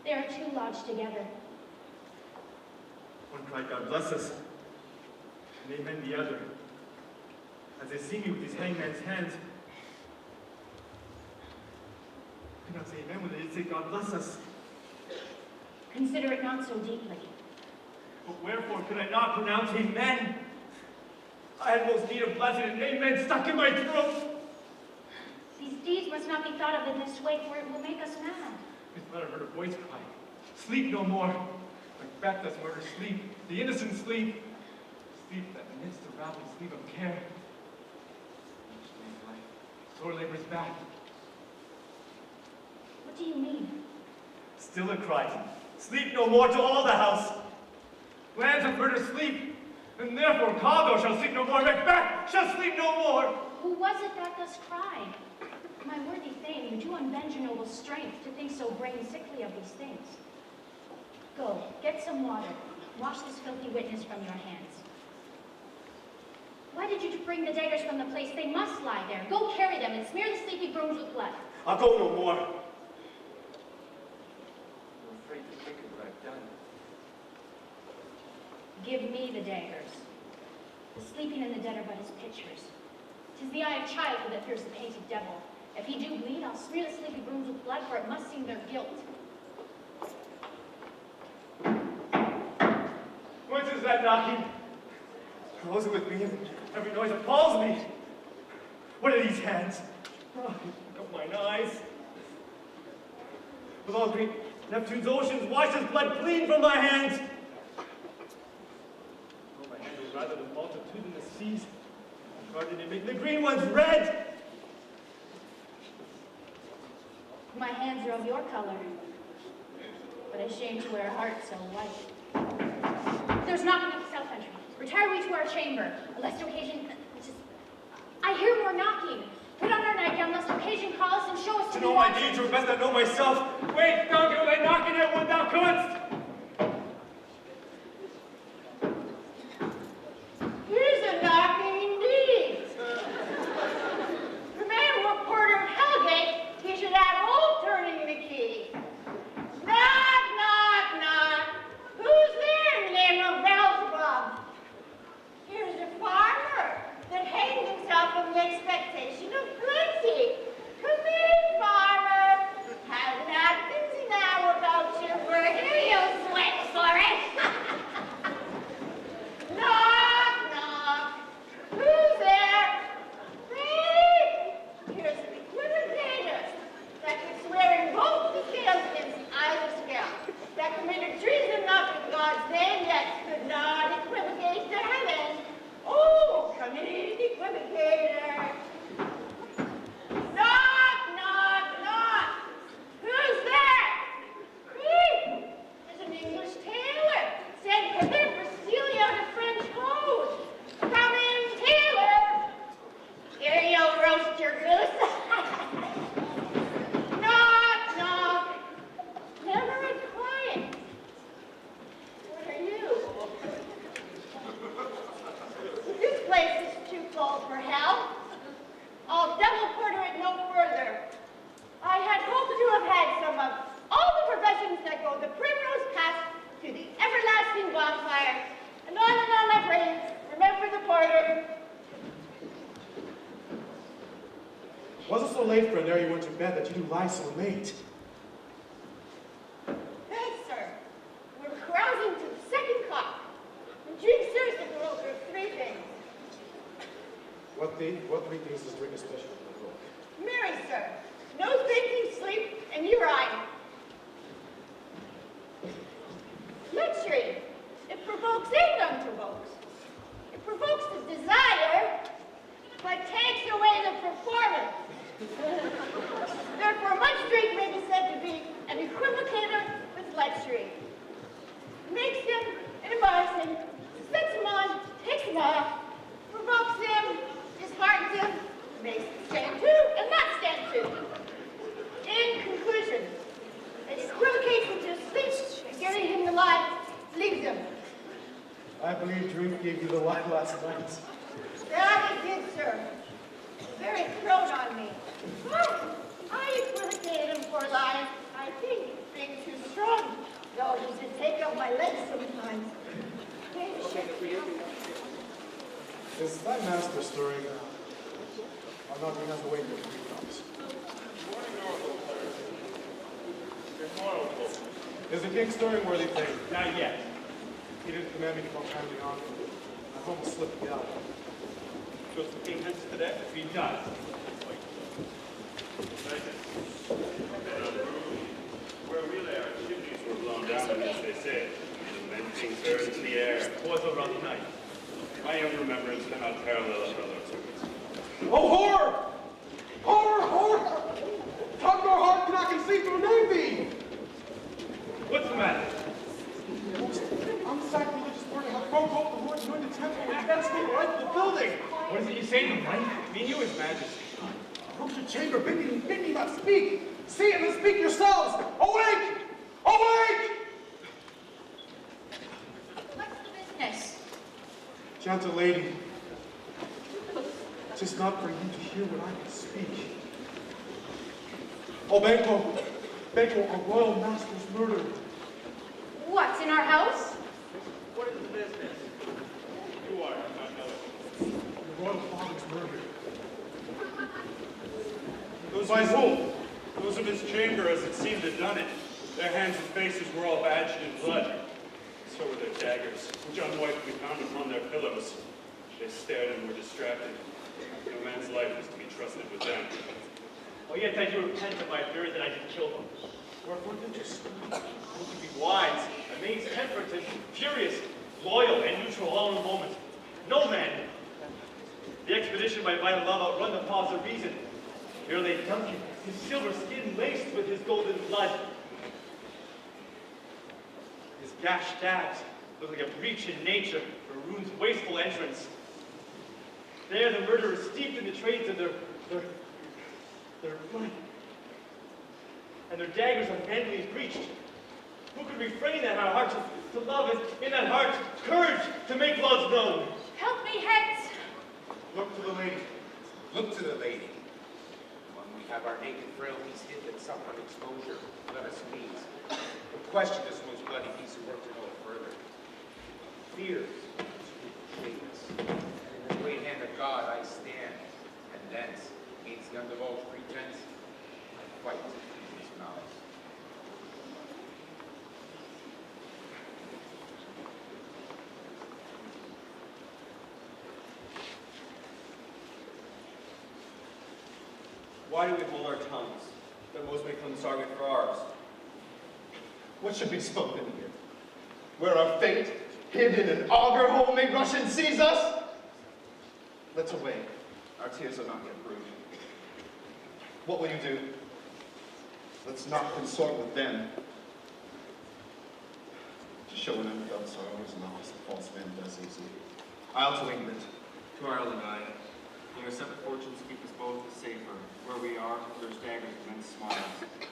They are two lodged together. One cried, God bless us, and amen the other. As they see me with these hangman's hands, I could not say amen when they did say God bless us. Consider it not so deeply. But wherefore could I not pronounce amen? I had most need of blessing, and amen stuck in my throat. These deeds must not be thought of in this way, for it will make us mad. Methought I heard a voice cry, sleep no more. Macbeth does murder sleep, the innocent sleep. Sleep that amidst the raveling sleep of care. Each day's life, sore labor's back. What do you mean? Still it cries, sleep no more to all the house. Lands of murder sleep, and therefore Cargo shall sleep no more, Macbeth shall sleep no more. Who was it that thus cried? My worthy thane, you do unbend your noble strength to think so brain sickly of these things. Go, get some water. Wash this filthy witness from your hands. Why did you bring the daggers from the place? They must lie there. Go carry them and smear the sleepy grooms with blood. I'll go no more. I'm afraid to think of what I've done. Give me the daggers. The sleeping and the dead are but his pictures. 'Tis the eye of childhood that fears the painted devil. If he do bleed, I'll smear the sleepy grooms with blood, for it must seem their guilt. Whence is that knocking? Or was it with me? Every noise appalls me. What are these hands? Oh, look up mine eyes. With all great Neptune's oceans, wash his blood clean from my hands. Oh, my hands are rather the multitudinous seas. Or did they make the green ones red? My hands are of your color, but ashamed to wear a heart so white. There's knocking at the south entry. Retire we to our chamber, lest occasion... I hear more knocking. Put on our nightgown, lest occasion call us and show us to know my deeds, or best I know myself. Wait, don't go thy knocking at what thou couldst. Here's a knocking indeed. The man were porter of Hellgate, he should have old turning the key. Knock, knock, knock. Who's there in the name of Beelzebub? Here's a farmer that hangs himself from the expectation of plenty. Come in, farmer. Have nothing now about your work. Here you sweat for it. Knock, knock. Who's there? Me. Here's an equivocator that could swear in both the salesman's eyes of scale, that committed treason not in God's name, yet could not equivocate to heaven. Oh, come in, equivocator. Knock, knock, knock. Who's there? Me. There's an English tailor sent hither for stealing out a French hose. Come in, tailor. Here you'll roast your goose. Knock, knock. Never a quiet. What are you? This place is too cold for hell. I'll double porter it no further. I had hoped to have had some of all the professions that go the primrose path to the everlasting bonfire. And on I pray, remember the porter. Was it so late for an ere you went to bed that you do lie so late? Yes, sir. We're carousing to the second cock. And drink serves the girl for three things. What three things does drink especially provoke? Marry, sir. No thinking, sleep, and urine. Luxury. It provokes and unprovokes. It provokes the desire, but takes away the performance. Therefore, much drink may be said to be an equivocator with luxury. Makes him, embarks him, sets him on, takes him off, provokes him, disheartens him, makes him stand to and not stand to. In conclusion, it equivocates him to sleep, and giving him the lie, leaves him. I believe drink gave you the lie last night. That it did, sir. Very thrown on me. I equivocated him for life. I think it's being too strong my legs sometimes. Is that master stirring? I'm not being awakened in 3 cups. Is the king stirring, worthy thing? Not yet. He didn't command me to come kindly on. I've almost slipped the out. Goes the king hence today? He does. Where we lay, our chimneys were blown down, as they say. The men being thrown into the air. Was a rough night. My own remembrance cannot parallel a brother's. Oh, horror! Horror! Horror! Tug nor heart cannot conceive to name thee! What's the matter? Most unsacrilegious murder hath broke open the Lord's anointed temple and fenced me right to the building! What is it you say to me, right? Me and you, His Majesty. Approach the chamber, bid me not speak! See it and speak yourselves! Awake! Awake! What's the business? Gentle lady, 'tis not for you to hear what I can speak. Oh, Banquo, our royal master's murdered. What's in our house? What is the business? You are, I know it. Your royal father's murdered. By whom? Those of his chamber, as it seemed, had done it. Their hands and faces were all badged in blood. So were their daggers, which unwiped we found upon their pillows. They stared and were distracted. No man's life is to be trusted with them. Oh, yet I do repent of my fear that I did kill them. Wherefore did you speak? Who could be wise, amazed, temperate, and furious, loyal, and neutral all in a moment? No man. The expedition by vital love outrun the paws of reason. Here lay Duncan, his silver skin laced with his golden blood. His gashed dabs look like a breach in nature, a rune's wasteful entrance. There the murderers steeped in the trades of their blood. And their daggers unmanfully breached. Who could refrain that our hearts to love, and in that heart, courage to make laws known? Help me hence. Look to the lady. Look to the lady. When we have our naked frailties hid that suffer exposure, let us please. But question this most bloody piece of work to know it further. Fears, weakness, and in the great hand of God I stand, and thence, against the undivulged pretense, I fight in his mouth. Why do we hold our tongues, that most may claim this argument for ours? What should be spoken here? Where our fate, hid in an auger hole, may Russian seize us? Let's away. Our tears are not yet brewed. What will you do? Let's not consort with them. To show an unfelt sorrow is not as the false man does easily. I'll to England. To Ireland, I. May our separate fortunes keep us both safer. Where we are, there's daggers and men's smiles.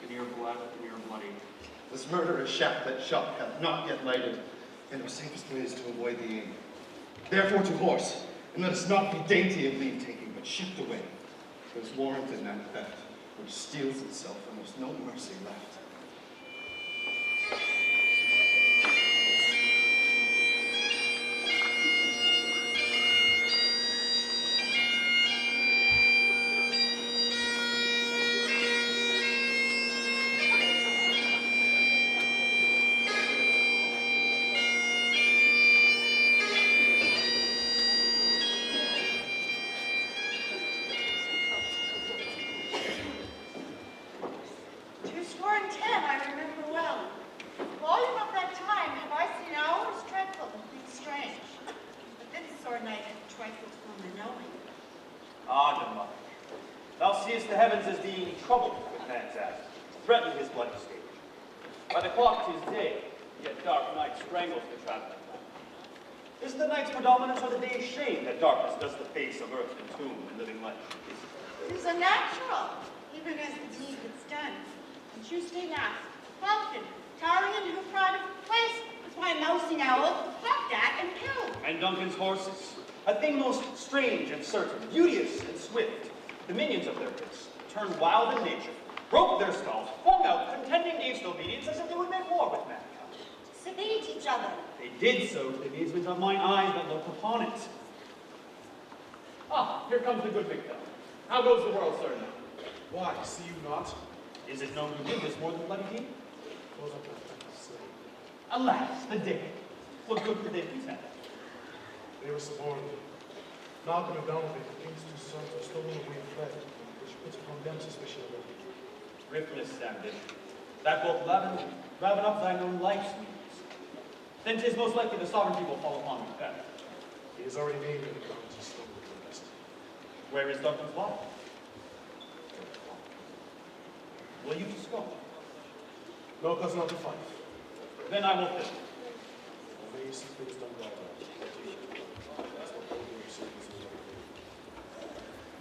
The near blood, the near bloody. This murderous shaft that shot hath not yet lighted, and our safest way is to avoid the aim. Therefore to horse, and let us not be dainty of leave-taking, but shift away. There's warrant in that theft, which steals itself, and there's no mercy left. Ah, Demonic, thou seest the heavens as being troubled with man's act, threatening his bloody state. By the clock 'tis day, yet dark night strangles the traveling man. Is the night's predominance or the day's shame that darkness does the face of earth and tomb and living life? It is unnatural, even as the deed gets done. And Tuesday night, Falcon, Tarian, who proud of place, with my mousing owl, bucked at and killed. And Duncan's horses, a thing most strange and certain, beauteous and swift, the minions of their race, turned wild in nature, broke their skulls, flung out, contending against obedience as if they would make war with mankind. Savage each other. They did so to the amusement of mine eyes that looked upon it. Ah, here comes the good Macbeth. How goes the world, sir, now? Why, see you not? Is it known who did this more than bloody king? Those are the slain. Alas, the day. What good could they please have? They were suborned. Malcolm and Donovan, the king's two sons, were stolen away and fled, which puts upon them suspicion of it. Thriftless savage, that both raven up thine own life's needs. Then 'tis most likely the sovereignty will fall upon Macbeth. He has already named the grounds he stole the rest. Where is Duncan's body? Will you just go? No, cousin, not to fight. Then I will fit. May you see things done well. That's what all the servants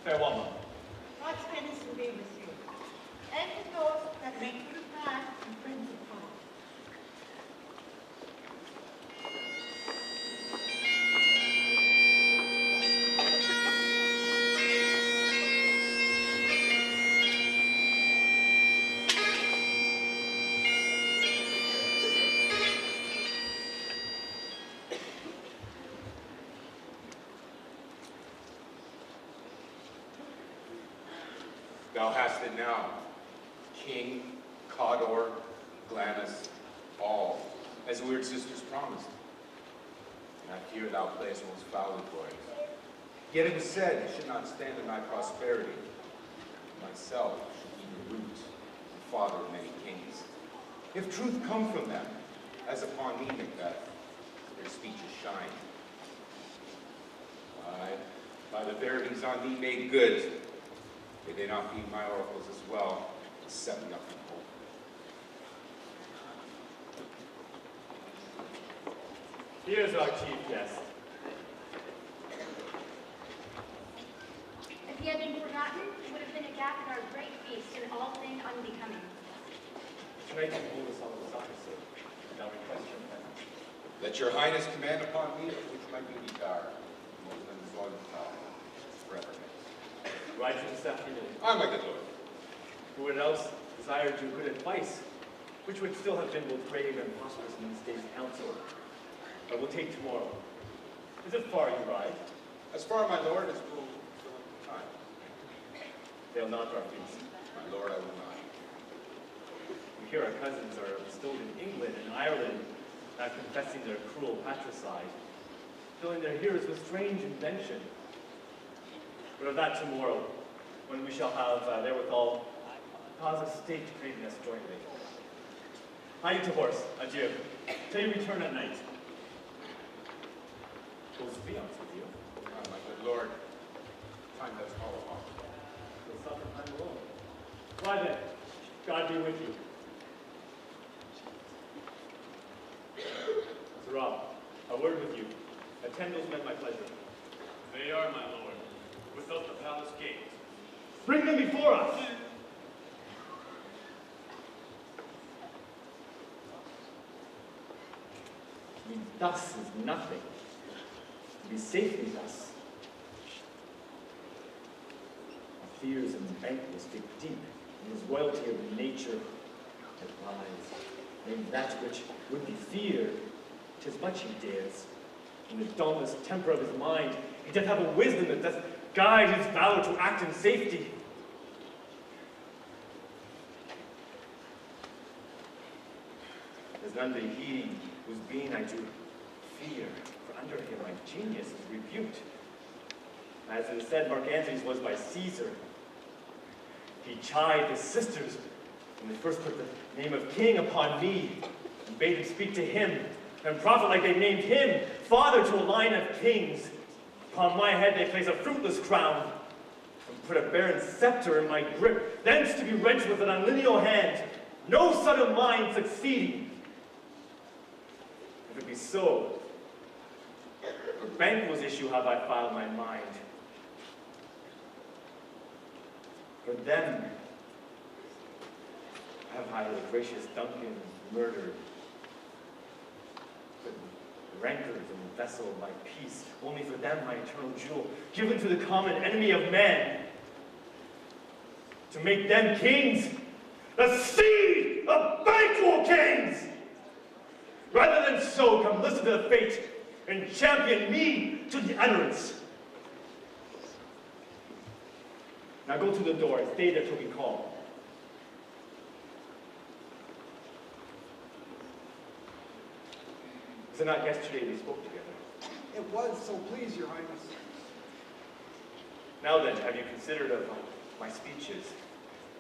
Farewell, mother. God's goodness will be with you. And with those that make you path and friends of God. Thou hast it now, King, Cawdor, Glamis, all, as weird sisters promised. And I fear thou playest most foully for it. Yet it was said it should not stand in thy prosperity. Myself should be the root and father of many kings. If truth come from them, as upon me, Macbeth, their speeches shine. Aye, by the verities on thee made good, may they not be my oracles as well, to set me up in hope. Here's our chief guest. If he had been forgotten, it would have been a gap in our great feast and all thing unbecoming. Tonight you hold us on the opposite, and I'll request your presence. Let your highness command upon me, which my duty are, more than the Lord forever. Rise this afternoon. Aye, my good lord. Who would else desired your good advice, which would still have been both grave and prosperous in this day's council? I will take tomorrow. Is it far you ride? As far, my lord, as will fill up the time. Fail not our feast. My lord, I will not. We hear our cousins are bestowed in England and Ireland, not confessing their cruel patricide, filling their hearers with strange invention. But of that tomorrow, when we shall have therewithal cause a state creating us jointly. Hie to horse, adieu, till you return at night. Goes fiance with you. Ah, my good lord, time does call upon. You'll suffer time alone. Why then, God be with you. Sir Rob, a word with you. Attend those men my pleasure. They are, my lord, without the palace gate. Bring them before us! To be thus is nothing. To be safely thus. Our fears and banquets dig deep in his royalty of nature that lies. In that which would be feared, 'tis much he dares. In the dauntless temper of his mind, he doth have a wisdom that doth guide his valor to act in safety. As none be he whose being I do fear, for under him my genius is rebuked. As it is said, Mark Antony's was by Caesar. He chid his sisters when they first put the name of king upon me, and bade him speak to him, and prophet like they named him, father to a line of kings. Upon my head they place a fruitless crown, and put a barren scepter in my grip, thence to be wrenched with an unlineal hand, no son of mine succeeding. If it be so, for Banquo's issue have I filed my mind. For them have I the gracious Duncan murdered. But rancors in the vessel of my peace, only for them my eternal jewel, given to the common enemy of man, to make them kings, the seed of Banquo kings! Rather than so so come listen to the fate and champion me to the utterance. Now go to the door and stay there till we call. Was it not yesterday we spoke together? It was, so please, Your Highness. Now then, have you considered of my speeches?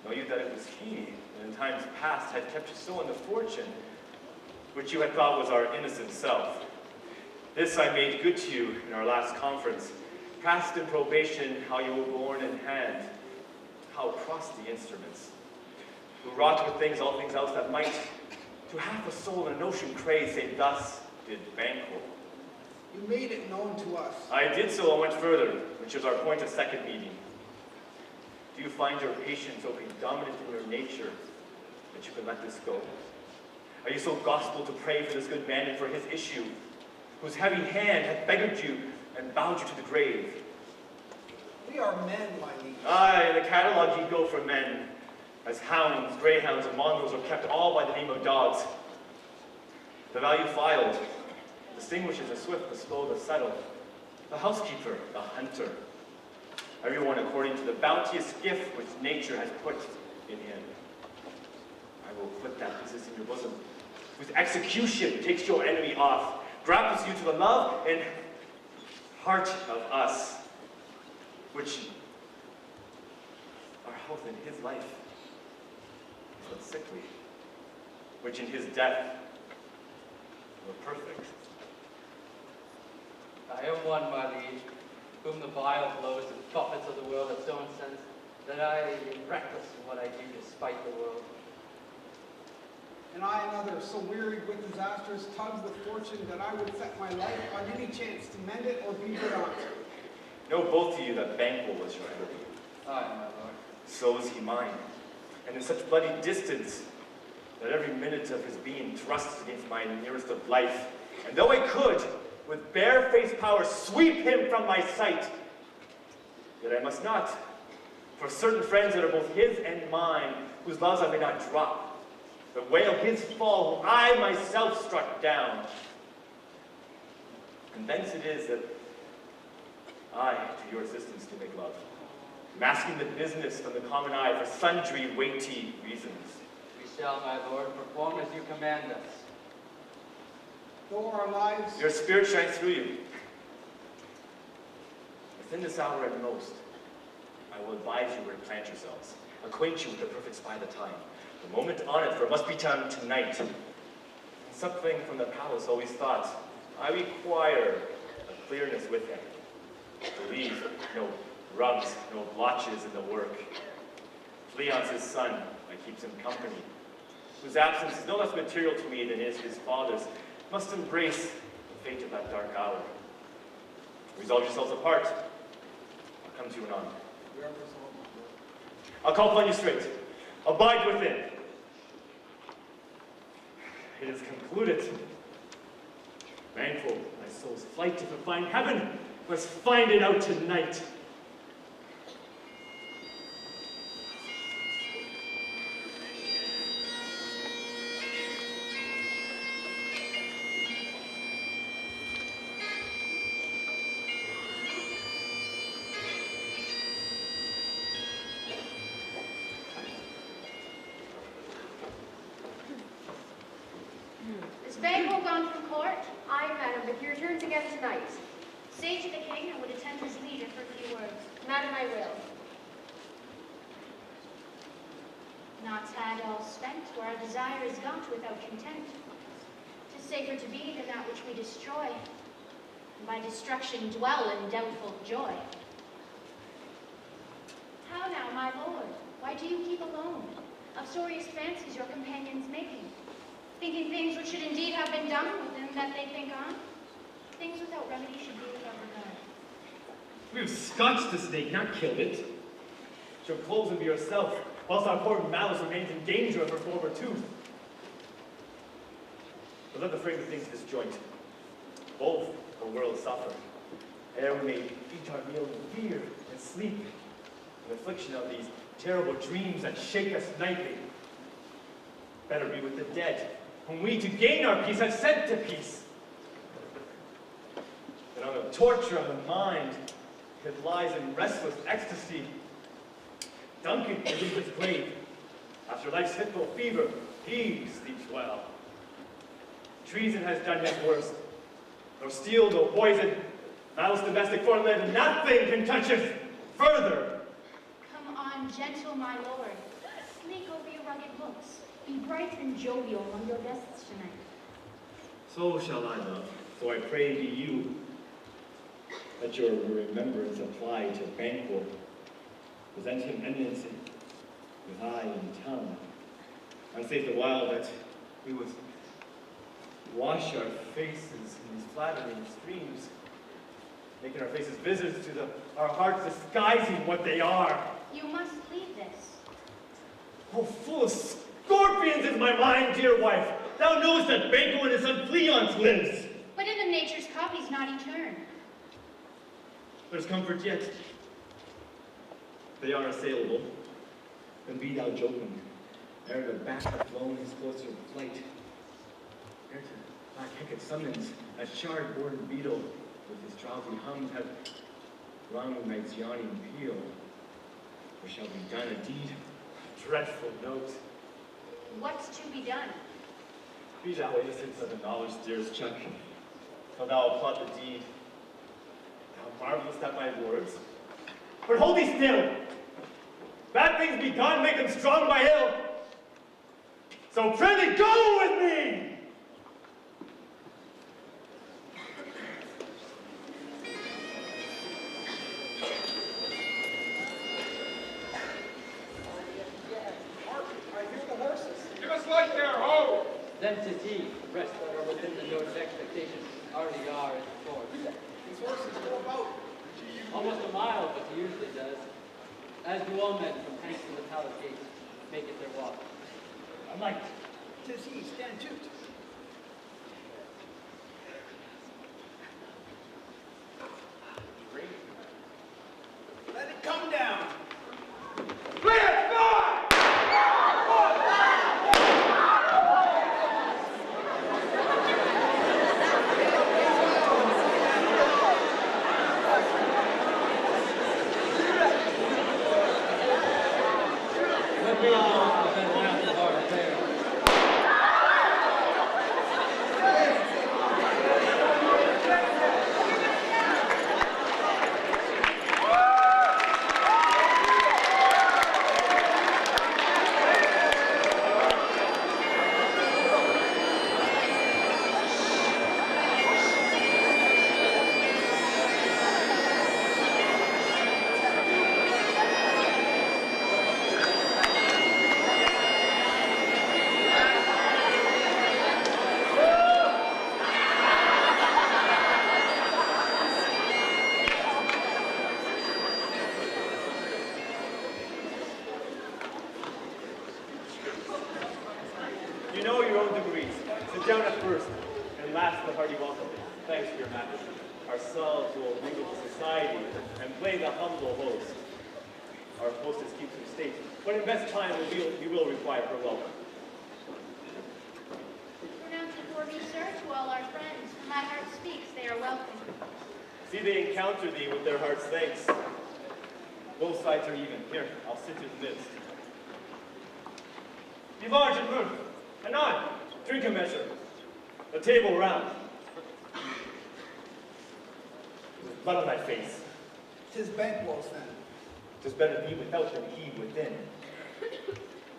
Know you that it was he, that in times past had kept you so in the fortune, which you had thought was our innocent self. This I made good to you in our last conference. Cast in probation how you were born in hand, how crossed the instruments, who wrought with things, all things else that might, to half a soul and notion craze, say thus did Banquo. You made it known to us. I did so and went further, which is our point of second meeting. Do you find your patience so predominant in your nature that you can let this go? Are you so gospel to pray for this good man and for his issue, whose heavy hand hath beggared you and bowed you to the grave? We are men, my liege. Aye, in the catalogue ye go for men, as hounds, greyhounds, and mongrels are kept all by the name of dogs. The value filed distinguishes the swift, the slow, the subtle, the housekeeper, the hunter. Everyone according to the bounteous gift which nature has put in him. I will put that business in your bosom, whose execution takes your enemy off, grapples you to the love and heart of us, which our health in his life is but sickly, which in his death were perfect. I am one, my liege, whom the vile blows and buffets of the world have so incensed that I am reckless in what I do to spite the world. And I another, so wearied with disastrous tugs of fortune that I would set my life on any chance to mend it or be without. Know both of you that Banquo was your enemy. Aye, my lord. So is he mine. And in such bloody distance that every minute of his being thrusts against my nearest of life. And though I could, with bare-faced power, sweep him from my sight, yet I must not, for certain friends that are both his and mine, whose loves I may not drop, but wail his fall, whom I myself struck down. And thence it is that I to your assistance do make love, masking the business from the common eye for sundry weighty reasons. We shall, my lord, perform as you command us. Though our lives... Your spirit shines through you. Within this hour at most, I will advise you where to plant yourselves, acquaint you with the perfect spy of the time. The moment on it, for it must be done tonight. And something from the palace always thought, I require a clearness with him. To leave no rubs, no blotches in the work. Leon's his son, that keeps him company, whose absence is no less material to me than is his father's, must embrace the fate of that dark hour. Resolve yourselves apart. I'll come to you anon. We are resolved, my lord. I'll call upon you straight. Abide within. It is concluded. Manful, my soul's flight to find heaven, must find it out tonight. Is Banquo gone from court? Aye, madam, but he returns again tonight. Say to the king I would attend his leisure for a few words. Madam, I will. Not had all spent, where our desire is got without content. 'Tis safer to be than that which we destroy, and by destruction dwell in doubtful joy. How now, my lord? Why do you keep alone? Of sorriest fancies your companions making, thinking things which should indeed have been done with them that they think on. Things without remedy should be without regard. We have scotched the snake, not killed it. She'll close and be herself, whilst our poor malice remains in danger of her former tooth. But let the frame of things disjoint. Both the world suffer. Ere we may eat our meal in fear and sleep, in affliction of these terrible dreams that shake us nightly. Better be with the dead, whom we to gain our peace have sent to peace. the torture of the mind that lies in restless ecstasy. Duncan is in his grave. After life's fitful fever, he sleeps well. Treason has done his worst. No steel, no poison, malice domestic for live, nothing can touch us further. Come on, gentle my lord. Sleek over your rugged looks. Be bright and jovial among your guests tonight. So shall I, love. So I pray to you, let your remembrance apply to Banquo. Present him eminency with eye and tongue. Unsafe the while that we would wash our faces in these flattering streams, making our faces visitors to our hearts, disguising what they are. You must leave this. Oh, full of scorpions is my mind, dear wife. Thou knowest that Banquo and his son Fleance lives. But in the nature's copy's not etern. There's comfort yet. They are assailable. Then be thou joking, ere the bat hath flown his closer flight, ere to black Hecate summons a shard-born beetle with his drowsy hum hath rung night's yawning peal. There shall be done a deed of dreadful note. What's to be done? Be thou innocent of the knowledge, dearest Chuck, till thou applaud the deed. Thou marvelest at my words, but hold thee still. Bad things begun, make them strong by ill. So prithee, go with me! I hear the horses. Give us light there, ho! Then 'tis he, the rest that are within the note of expectation, already are in the fort. These horses go about. Almost a mile, but he usually does. As do all men from hence to the palace gates, make it their walk. I'm like, 'Tis he, stand toot. Let it come down. Clear, fire! Let me alone the better half of our affair. you know your own degrees. Sit down at first, and last the hearty welcome. Thanks for your majesty. Ourselves will mingle with society and play the humble host. Our hostess keeps him state, but in best time we will require her welcome. Pronounce it for me, sir, to all our friends. When my heart speaks, they are welcome. See they encounter thee with their heart's thanks. Both sides are even. Here, I'll sit in the midst. Be large and mirth. Anon, drink a measure. The table round. With blood on thy face. 'Tis Banquo's then. 'Tis better thee without than he within.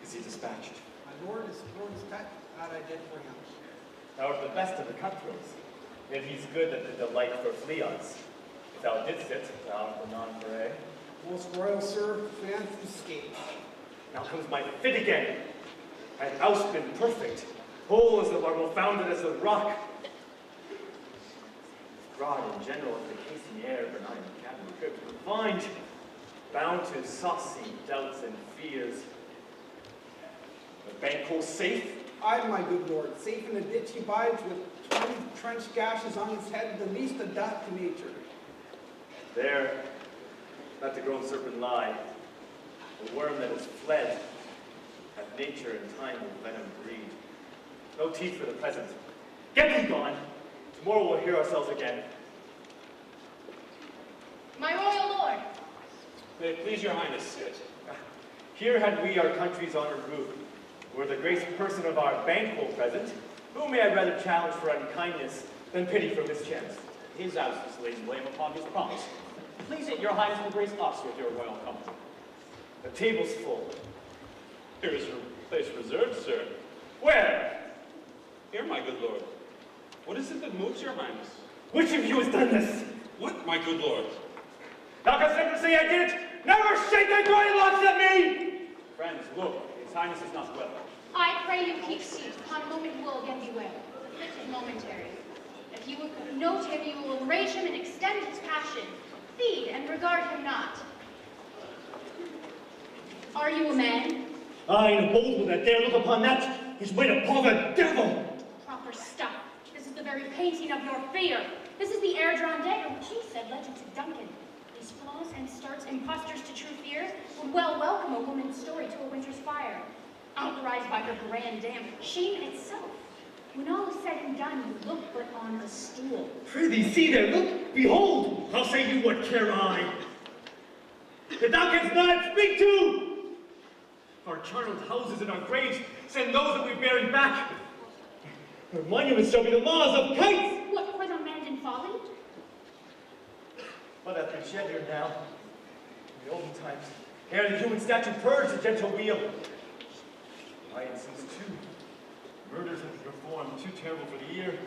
Is he dispatched? My lord is thrown his pet, that I did for him. Thou art the best of the cutthroats. Yet he's good at the delight for Fleance. If thou didst it, thou the non-foray. Most royal sir, fans escape. Now comes my fit again. Had house been perfect, whole as the marble, founded as the rock. Broad in general as the casing air, benign and cabin crib, refined, bound to saucy doubts and fears. The Banquo safe? Aye, my good lord, safe in the ditch he bides with 20 trench gashes on his head, the least a death to nature. There, let the grown serpent lie, the worm that is fled, hath nature and time will venom breed. No teeth for the present. Get thee gone! Tomorrow we'll hear ourselves again. May it please your highness, sit. Here had we our country's honored root. Were the grace person of our banquo present, whom may I rather challenge for unkindness than pity for mischance? His absence lays blame upon his promise. Please it, your highness will grace us with your royal company. The table's full. Here is your place reserved, sir. Where? Here, my good lord. What is it that moves your highness? Which of you has done this? What, my good lord? Thou canst never say I did it! Never shake thy groin locks at me! Friends, look, his highness is not well. I pray you keep seat. Upon a moment will again be well. The fit is momentary. If you would note him, you will enrage him and extend his passion. Feed and regard him not. Are you a man? I, and a bold one that dare look upon that, his way to pull the devil! Proper stuff. This is the very painting of your fear. This is the air-drawn dagger which you said led you to Duncan. These flaws and starts, impostors to true fears, would well welcome a woman's story to a winter's fire. Outrized by her grand dam, shame itself. When all is said and done, you look but on a stool. Prithee, see there, look, behold! How say you, what care I? That thou canst not speak to! Our charneled houses and our graves send those that we bear back. Our monuments shall be the laws of kites! What, for the man in folly? What hath been shed here now? In the olden times, ere the human statue purged the gentle wheel. Aye, and since too, murders have been performed, too terrible for the ear.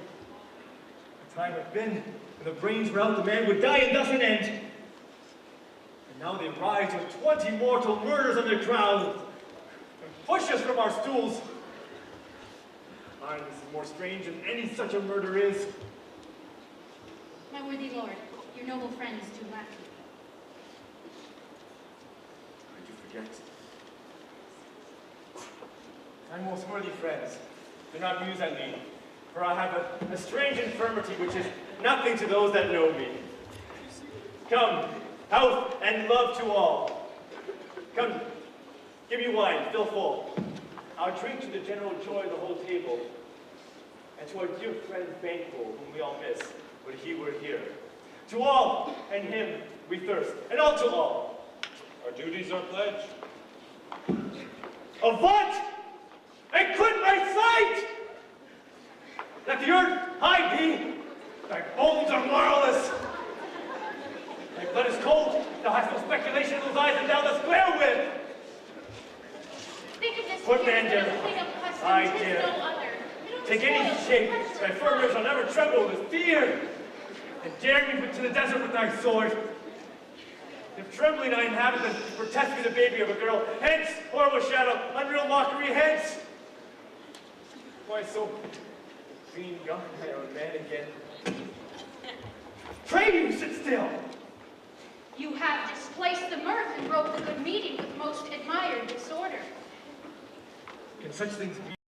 The time hath been, when the brains were out, the man would die and thus an end. And now they rise with 20 mortal murders on their crown, and push us from our stools. Aye, this is more strange than any such a murder is. My worthy lord, your noble friends do lack you. I do forget. My most worthy friends, do not muse at me, for I have a strange infirmity which is nothing to those that know me. Come, health and love to all. Come, give me wine, fill full. I'll drink to the general joy of the whole table, and to our dear friend Banquo, whom we all miss, would he were here. To all and him we thirst, and all to all. Our duties are pledged. Of what? And quit my sight! Let the earth hide thee! Thy bones are marvelous! Thy blood is cold, thou hast no speculation in those eyes that thou dost glare with! Think of this What here man as dare? a thing of custom, I 'tis dare. no other. It'll Take any despoil, shape, oppress thy your firmness shall never tremble with fear! And dare me to the desert with thy sword! If trembling I inhabit, then protest me the baby of a girl. Hence, horrible shadow, unreal mockery, hence! Why so being young, I am a man again. Pray you, sit still! You have displaced the mirth and broke the good meeting with most admired disorder. Can such things be?